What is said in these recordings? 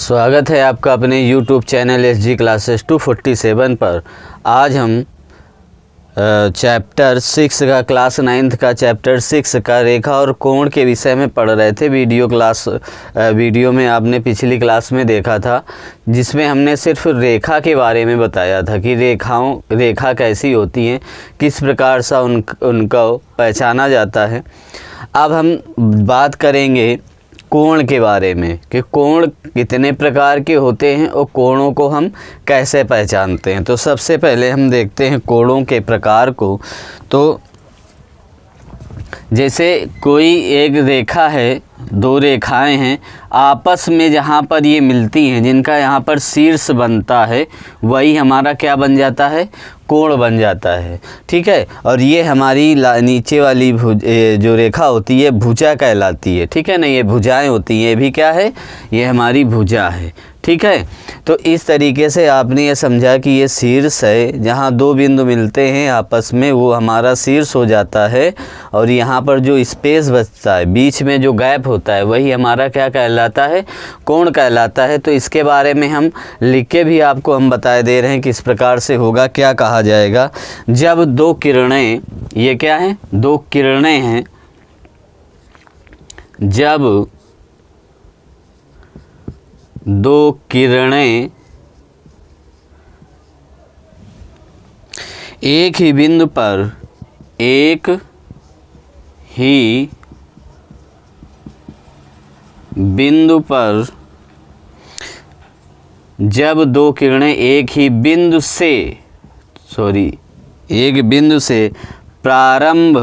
स्वागत है आपका अपने YouTube चैनल SG क्लासेस 247 पर। आज हम चैप्टर 6 का क्लास 9th का चैप्टर 6 का रेखा और कोण के विषय में पढ़ रहे थे। वीडियो में आपने पिछली क्लास में देखा था, जिसमें हमने सिर्फ रेखा के बारे में बताया था कि रेखा कैसी होती हैं, किस प्रकार से उनका पहचाना जाता है। अब हम बात करेंगे कोण के बारे में कि कोण कितने प्रकार के होते हैं और कोणों को हम कैसे पहचानते हैं। तो सबसे पहले हम देखते हैं कोणों के प्रकार को। तो जैसे कोई एक रेखा है, दो रेखाएं हैं, आपस में जहाँ पर ये मिलती हैं, जिनका यहाँ पर शीर्ष बनता है, वही हमारा क्या बन जाता है, कोण बन जाता है। ठीक है। और ये हमारी नीचे वाली जो रेखा होती है भुजा कहलाती है। ठीक है ना, ये भुजाएं होती हैं, ये भी क्या है, ये हमारी भुजा है। ठीक है। तो इस तरीके से आपने ये समझा कि ये शीर्ष है, जहाँ दो बिंदु मिलते हैं आपस में, वो हमारा शीर्ष हो जाता है। और यहाँ पर जो स्पेस बचता है, बीच में जो गैप होता है, वही हमारा क्या कहलाता है, कोण कहलाता है। तो इसके बारे में हम लिख के भी आपको हम बता दे रहे हैं किस प्रकार से होगा, क्या कहा जाएगा। जब दो किरणें, ये क्या है, दो किरणें हैं, जब दो किरणें एक ही बिंदु पर, एक ही बिंदु पर, जब दो किरणें एक ही बिंदु से, एक बिंदु से प्रारंभ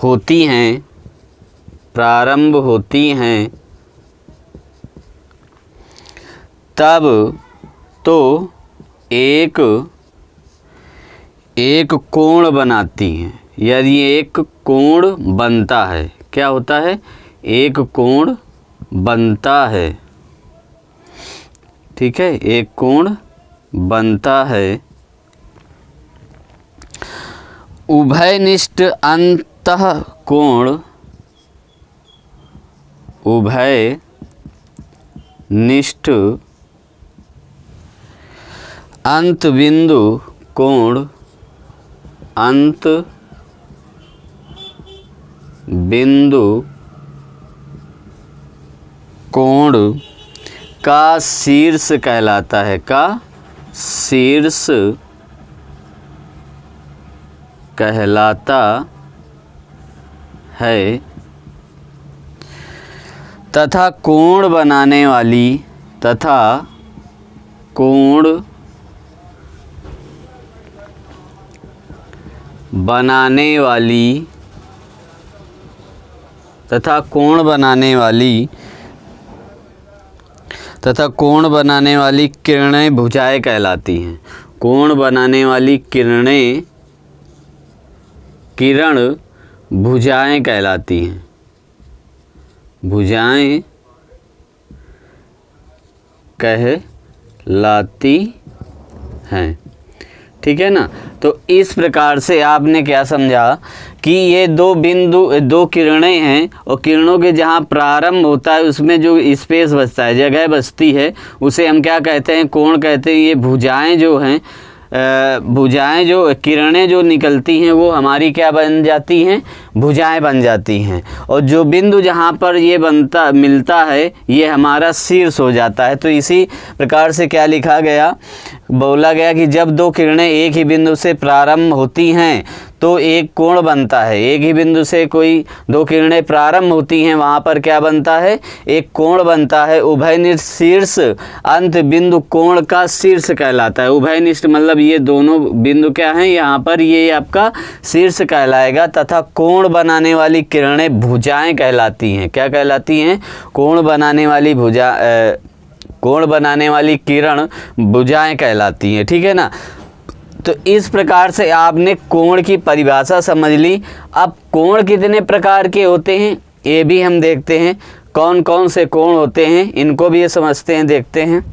होती हैं, तब तो एक कोण बनाती हैं। यदि एक कोण बनता है, क्या होता है, एक कोण बनता है। ठीक है, एक कोण बनता है। उभयनिष्ठ अंतःकोण, उभयनिष्ठ अंतबिंदु कोण, अंतबिंदु कोण का शीर्ष कहलाता है, का शीर्ष कहलाता है। तथा कोण बनाने वाली किरणें भुजाएं कहलाती हैं। कोण बनाने वाली किरण भुजाएं कहलाती हैं, भुजाएं कहलाती हैं। ठीक है ना। तो इस प्रकार से आपने क्या समझा कि ये दो किरणें हैं, और किरणों के जहाँ प्रारंभ होता है उसमें जो स्पेस बचता है, जगह बचती है, उसे हम क्या कहते हैं, कोण कहते हैं। ये भुजाएं जो हैं, जो किरणें जो निकलती हैं, वो हमारी क्या बन जाती हैं, भुजाएं बन जाती हैं। और जो बिंदु जहाँ पर ये मिलता है, ये हमारा शीर्ष हो जाता है। तो इसी प्रकार से क्या लिखा गया, बोला गया कि जब दो किरणें एक ही बिंदु से प्रारंभ होती हैं तो एक कोण बनता है। एक ही बिंदु से कोई दो किरणें प्रारंभ होती हैं, वहाँ पर क्या बनता है, एक कोण बनता है। उभयनिष्ठ शीर्ष अंत बिंदु कोण का शीर्ष कहलाता है। उभयनिष्ठ मतलब ये दोनों बिंदु क्या हैं, यहाँ पर ये आपका शीर्ष कहलाएगा। तथा कोण बनाने वाली किरणें भुजाएं कहलाती हैं। क्या कहलाती हैं, कोण बनाने वाली किरण भुजाएं कहलाती हैं। ठीक है ना। तो इस प्रकार से आपने कोण की परिभाषा समझ ली। अब कोण कितने प्रकार के होते हैं ये भी हम देखते हैं, कौन कौन से कोण होते हैं इनको भी ये समझते हैं, देखते हैं।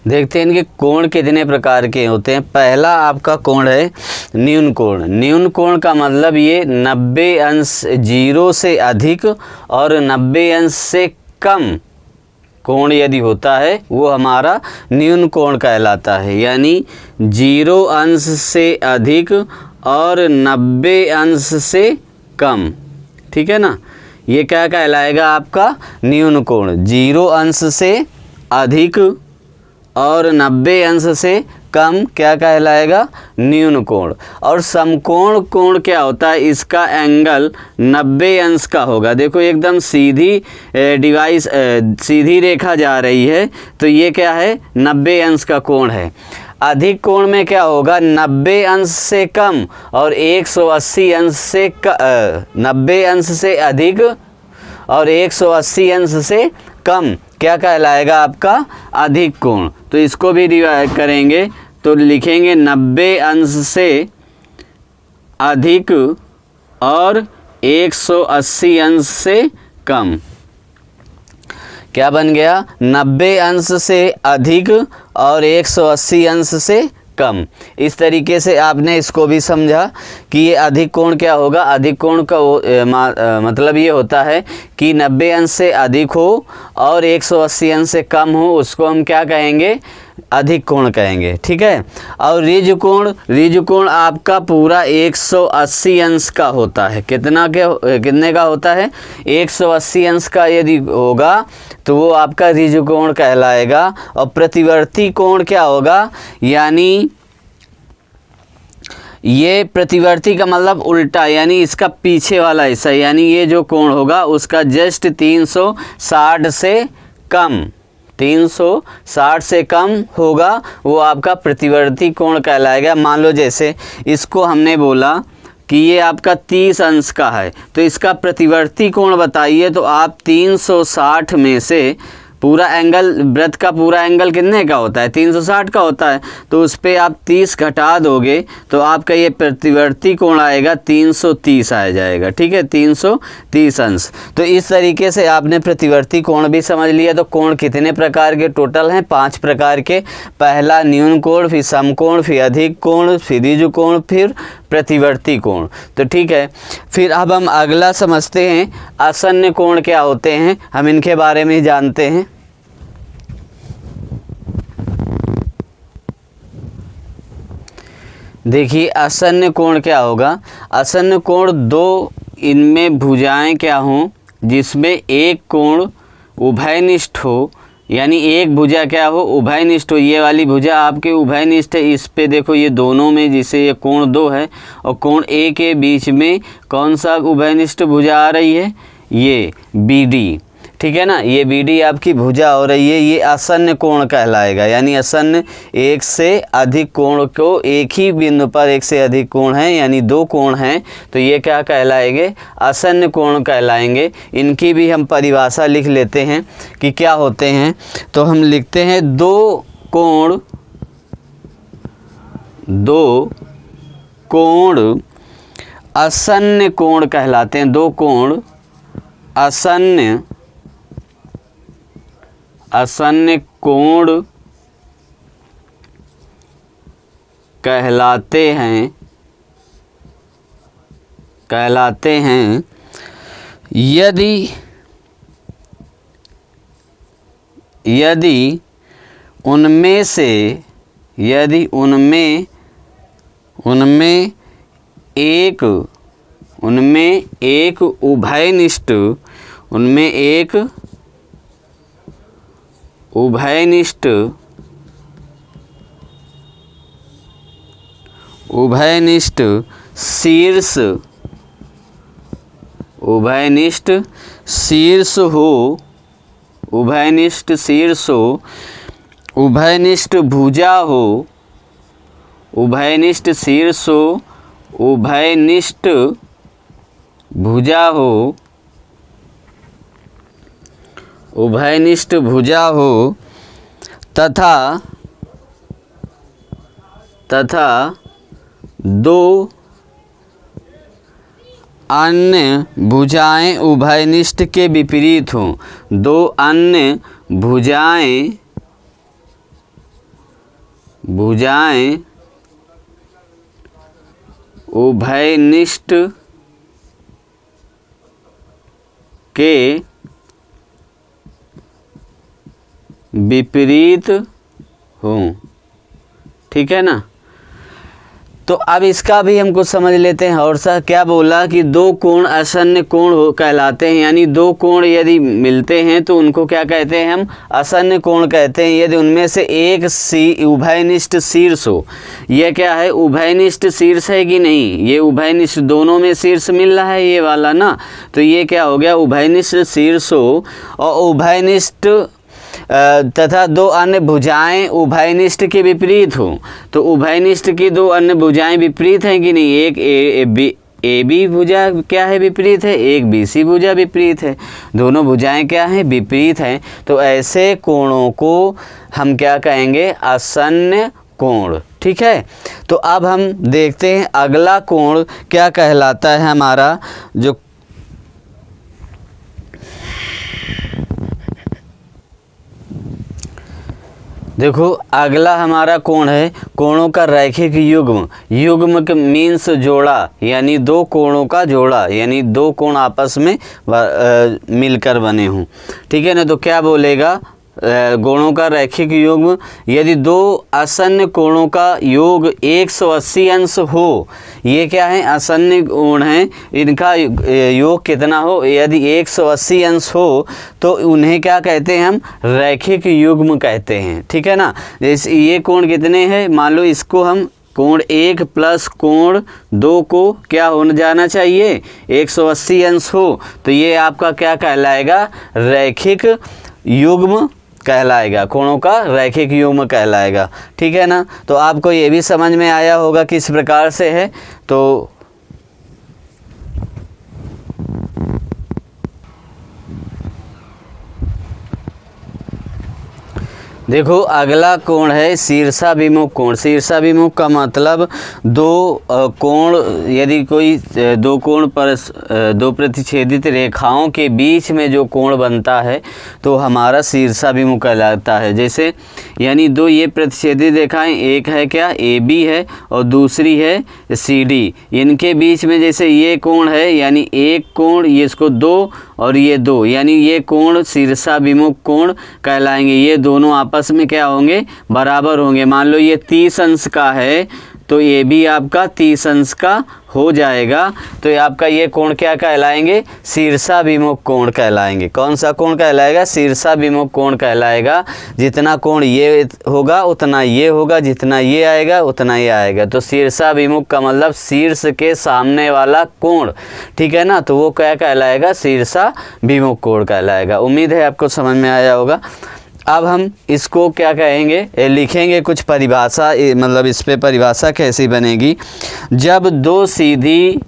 देखते हैं इनके कोण कितने प्रकार के होते हैं। पहला आपका कोण है न्यून कोण। न्यून कोण का मतलब ये 90 अंश 0 से अधिक और 90 अंश से कम कोण यदि होता है वो हमारा न्यून कोण कहलाता है। यानी 0 अंश से अधिक और 90 अंश से कम, ठीक है ना, ये क्या कहलाएगा आपका न्यून कोण। 0 अंश से अधिक और 90 अंश से कम क्या कहलाएगा, न्यून कोण। और समकोण कोण क्या होता है, इसका एंगल 90 अंश का होगा। देखो एकदम सीधी सीधी रेखा जा रही है तो ये क्या है, 90 अंश का कोण है। अधिक कोण में क्या होगा, 90 अंश से कम और 180 अंश से 90 अंश से अधिक और 180 अंश से कम क्या कहलाएगा आपका अधिक कोण। तो इसको भी डिवाइड करेंगे तो लिखेंगे 90 अंश से अधिक और 180 अंश से कम। क्या बन गया, 90 अंश से अधिक और 180 अंश से कम। इस तरीके से आपने इसको भी समझा कि ये अधिक कोण क्या होगा। अधिक कोण का मतलब ये होता है कि 90 अंश से अधिक हो और 180 अंश से कम हो, उसको हम क्या कहेंगे, अधिक कोण कहेंगे, ठीक है। और ऋजु कोण आपका पूरा 180 अंश का होता है। कितने का होता है, 180 अंश का यदि होगा तो वो आपका ऋजु कोण कहलाएगा। और प्रतिवर्ती कोण क्या होगा, यानी ये प्रतिवर्ती का मतलब उल्टा, यानी इसका पीछे वाला हिस्सा, यानी ये जो कोण होगा उसका जस्ट 360 से कम, 360 से कम होगा, वो आपका प्रतिवर्ती कोण कहलाएगा। मान लो जैसे इसको हमने बोला कि ये आपका 30 अंश का है तो इसका प्रतिवर्ती कोण बताइए, तो आप 360 में से पूरा एंगल, वृत्त का पूरा एंगल कितने का होता है, 360 का होता है, तो उस पर आप 30 घटा दोगे तो आपका ये प्रतिवर्ती कोण आएगा 330 आ जाएगा, ठीक है, 330 अंश। तो इस तरीके से आपने प्रतिवर्ती कोण भी समझ लिया। तो कोण कितने प्रकार के टोटल हैं, 5 प्रकार के। पहला न्यून कोण, फिर समकोण, फिर अधिक कोण, फिर ऋजु कोण, फिर प्रतिवर्ती कोण। तो ठीक है, फिर अब हम अगला समझते हैं आसन्न कोण क्या होते हैं, हम इनके बारे में जानते हैं। देखिए आसन्न कोण क्या होगा। आसन्न कोण दो, इनमें भुजाएं क्या हों जिसमें एक कोण उभयनिष्ठ हो, यानी एक भुजा क्या हो, उभयनिष्ठ हो। ये वाली भुजा आपके उभयनिष्ठ है, इस पे देखो ये दोनों में, जिसे ये कोण 2 है और कोण ए के बीच में कौन सा उभयनिष्ठ भुजा आ रही है, ये BD, ठीक है ना, ये BD आपकी भुजा हो रही है, ये आसन्न कोण कहलाएगा। यानी आसन्न एक से अधिक कोण को, एक ही बिंदु पर एक से अधिक कोण है, यानी 2 कोण हैं, तो ये क्या कहलाएंगे, आसन्न कोण कहलाएंगे। इनकी भी हम परिभाषा लिख लेते हैं कि क्या होते हैं। तो हम लिखते हैं 2 कोण आसन्न कोण कहलाते हैं। 2 कोण आसन्न कोण कहलाते हैं यदि उनमें एक उभयनिष्ठ शीर्ष हो, उभयनिष्ठ भुजा हो, उभयनिष्ठ शीर्ष हो, उभयनिष्ठ भुजा हो तथा 2 अन्य भुजाएं उभयनिष्ठ के विपरीत हों। 2 अन्य भुजाएं भुजाएं उभयनिष्ठ के विपरीत हों। ठीक है ना। तो अब इसका भी हम कुछ समझ लेते हैं। और सा क्या बोला कि दो कोण आसन्न कोण कहलाते हैं, यानी दो कोण यदि मिलते हैं तो उनको क्या कहते हैं हम, आसन्न कोण कहते हैं। यदि उनमें से एक उभयनिष्ठ शीर्ष हो, यह क्या है, उभयनिष्ठ शीर्ष है कि नहीं, ये उभयनिष्ठ दोनों में शीर्ष मिल रहा है ये वाला ना, तो ये क्या हो गया, उभयनिष्ठ शीर्ष हो और उभयनिष्ठ तथा दो अन्य भुजाएं उभयनिष्ठ के विपरीत हो। तो उभयनिष्ठ की दो अन्य भुजाएं विपरीत हैं कि नहीं, एक ए बी भुजा क्या है, विपरीत है, एक बी सी भुजा विपरीत है, दोनों भुजाएं क्या हैं, विपरीत हैं। तो ऐसे कोणों को हम क्या कहेंगे, आसन्न कोण। ठीक है। तो अब हम देखते हैं अगला कोण क्या कहलाता है हमारा, जो देखो अगला हमारा कोण है कोणों का रैखिक युग्म। युग्म के मीन्स जोड़ा, यानी दो कोणों का जोड़ा, यानी दो कोण आपस में मिलकर बने हों। ठीक है ना। तो क्या बोलेगा, कोणों का रैखिक युग्म, यदि दो आसन्न कोणों का योग 180 अंश हो, ये क्या है, आसन्न कोण हैं, इनका योग कितना हो, यदि 180 अंश हो तो उन्हें क्या कहते हैं हम, रैखिक युग्म कहते हैं। ठीक है ना। जैसे ये कोण कितने हैं, मान लो इसको हम कोण 1 प्लस कोण 2 को क्या होने जाना चाहिए, 180 अंश हो, तो ये आपका क्या कहलाएगा, रैखिक युग्म कहलाएगा, कोणों का रैखिक युग्म कहलाएगा। ठीक है ना। तो आपको ये भी समझ में आया होगा किस प्रकार से है। तो देखो अगला कोण है शीर्षाभिमुख कोण। शीर्षाभिमुख का मतलब दो कोण, यदि कोई दो कोण पर दो प्रतिच्छेदित रेखाओं के बीच में जो कोण बनता है तो हमारा शीर्षाभिमुख कहलाता है। जैसे यानी दो ये प्रतिच्छेदित रेखाएं, एक है क्या ए बी है और दूसरी है सी डी, इनके बीच में जैसे ये कोण है, यानी एक कोण, ये इसको दो और ये दो, यानी ये कोण शीर्षाभिमुख कोण कहलाएंगे। ये दोनों आपस में क्या होंगे, बराबर होंगे। मान लो ये 30 अंश का है तो ये भी आपका 30 अंश का हो जाएगा। तो ये आपका ये कोण क्या कहलाएंगे, शीर्षाभिमुख कोण कहलाएंगे। कौन सा कोण कहलाएगा, शीर्षाभिमुख कोण कहलाएगा। जितना कोण ये होगा उतना ये होगा, जितना ये आएगा उतना ये आएगा। तो शीर्षाभिमुख का मतलब शीर्ष के सामने वाला कोण। ठीक है ना। तो वो क्या कहलाएगा, शीर्षाभिमुख कोण कहलाएगा। उम्मीद है आपको समझ में आया होगा। अब हम इसको क्या कहेंगे, लिखेंगे कुछ परिभाषा, मतलब इस पे परिभाषा कैसी बनेगी, जब दो सीधी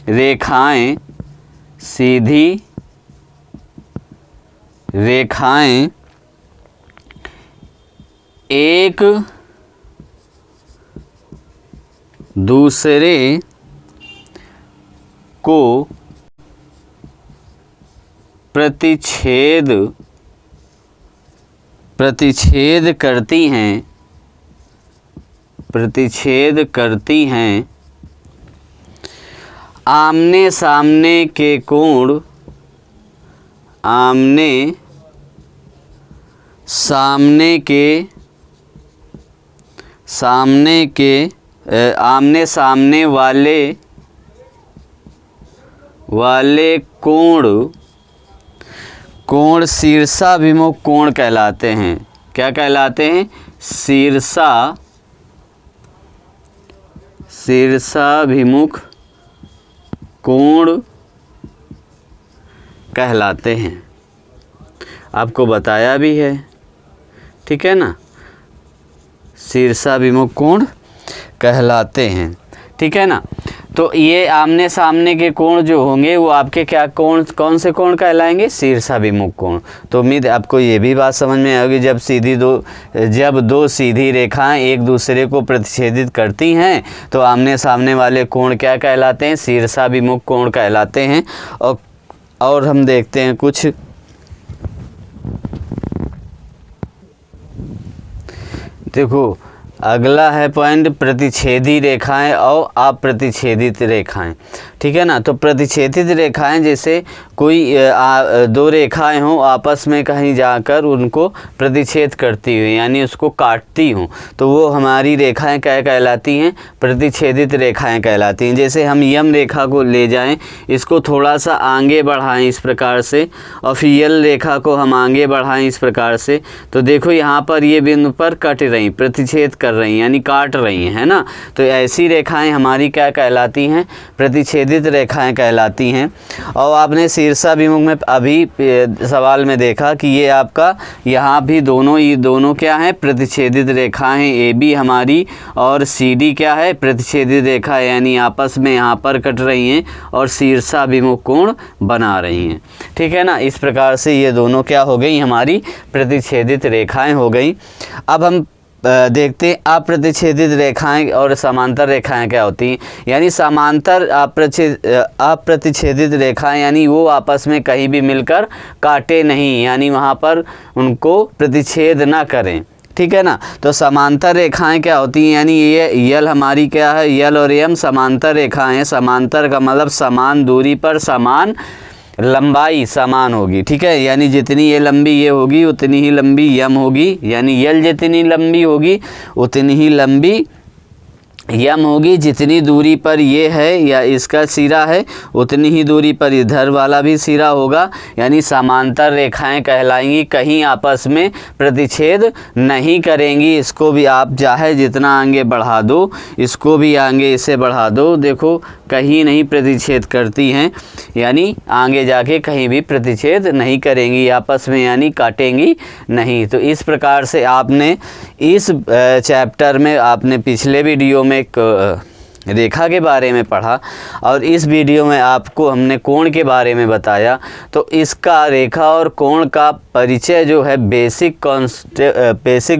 रेखाएं एक दूसरे को प्रतिच्छेद करती हैं, आमने सामने के कोण आमने सामने वाले कोण शीर्षाभिमुख कोण कहलाते हैं। क्या कहलाते हैं, शीर्षाभिमुख कोण कहलाते हैं। आपको बताया भी है। ठीक है ना, शीर्षाभिमुख कोण कहलाते हैं। ठीक है ना। तो ये आमने सामने के कोण जो होंगे वो आपके क्या कौन से कोण कहलाएंगे, शीर्षाभिमुख कोण। तो उम्मीद आपको ये भी बात समझ में आएगी, जब दो सीधी रेखाएं एक दूसरे को प्रतिच्छेदित करती हैं तो आमने सामने वाले कोण क्या कहलाते हैं, शीर्षाभिमुख कोण कहलाते हैं। और और हम देखते हैं कुछ। देखो अगला है पॉइंट प्रतिच्छेदी रेखाएं और अप्रतिच्छेदित रेखाएं। ठीक है ना। तो प्रतिच्छेदित रेखाएं जैसे कोई दो रेखाएं हों आपस में कहीं जाकर उनको प्रतिच्छेद करती हुई यानी उसको काटती हों, तो वो हमारी रेखाएं क्या कहलाती हैं? प्रतिच्छेदित रेखाएं कहलाती हैं। जैसे हम यम रेखा को ले जाएं, इसको थोड़ा सा आगे बढ़ाएं इस प्रकार से, और फिर यल रेखा को हम आगे बढ़ाएं इस प्रकार से, तो देखो यहाँ पर ये बिंदु पर कट रही, प्रतिच्छेद कर रही यानी काट रही हैं, है ना। तो ऐसी रेखाएं हमारी क्या कहलाती हैं? प्रतिच्छेदित रेखाएं कहलाती हैं। और आपने शीर्षाभिमुख में अभी सवाल में देखा कि ये आपका यहाँ भी ये दोनों क्या हैं? प्रतिच्छेदित रेखाएं हैं। ए बी हमारी और सी डी क्या है? प्रतिच्छेदित रेखा है, यानी आपस में यहाँ पर कट रही हैं और शीर्षाभिमुख कोण बना रही हैं। ठीक है ना। इस प्रकार से ये दोनों क्या हो गई? हमारी प्रतिच्छेदित रेखाएं हो गई। अब हम देखते हैं अप्रतिच्छेदित रेखाएं और समांतर रेखाएं क्या होती हैं। यानी समांतर अप्रतिच्छेदित रेखाएं यानी वो आपस में कहीं भी मिलकर काटे नहीं, यानी वहाँ पर उनको प्रतिच्छेद ना करें। ठीक है ना। तो समांतर रेखाएं क्या होती हैं? यानी ये यल हमारी क्या है? यल और एम समांतर रेखाएं हैं। समांतर का मतलब समान दूरी पर समान लंबाई समान होगी। ठीक है। यानी जितनी ये लंबी ये होगी उतनी ही लंबी यम होगी, यानी यल जितनी लंबी होगी उतनी ही लंबी यम होगी। जितनी दूरी पर ये है या इसका सिरा है उतनी ही दूरी पर इधर वाला भी सिरा होगा, यानी समांतर रेखाएं कहलाएंगी, कहीं आपस में प्रतिच्छेद नहीं करेंगी। इसको भी आप चाहे जितना आगे बढ़ा दो, इसको भी आगे इसे बढ़ा दो, देखो कहीं नहीं प्रतिच्छेद करती हैं, यानी आगे जाके कहीं भी प्रतिच्छेद नहीं करेंगी आपस में, यानी काटेंगी नहीं। तो इस प्रकार से आपने इस चैप्टर में आपने पिछले वीडियो में एक रेखा के बारे में पढ़ा और इस वीडियो में आपको हमने कोण के बारे में बताया। तो इसका रेखा और कोण का परिचय जो है बेसिक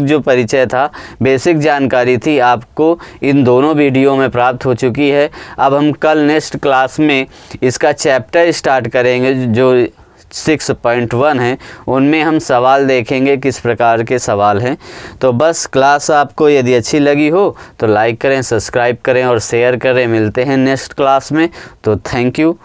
जो परिचय था, बेसिक जानकारी थी, आपको इन दोनों वीडियो में प्राप्त हो चुकी है। अब हम कल नेक्स्ट क्लास में इसका चैप्टर स्टार्ट करेंगे जो 6.1 है, उनमें हम सवाल देखेंगे किस प्रकार के सवाल हैं। तो बस क्लास आपको यदि अच्छी लगी हो तो लाइक करें, सब्सक्राइब करें और शेयर करें। मिलते हैं नेक्स्ट क्लास में। तो थैंक यू।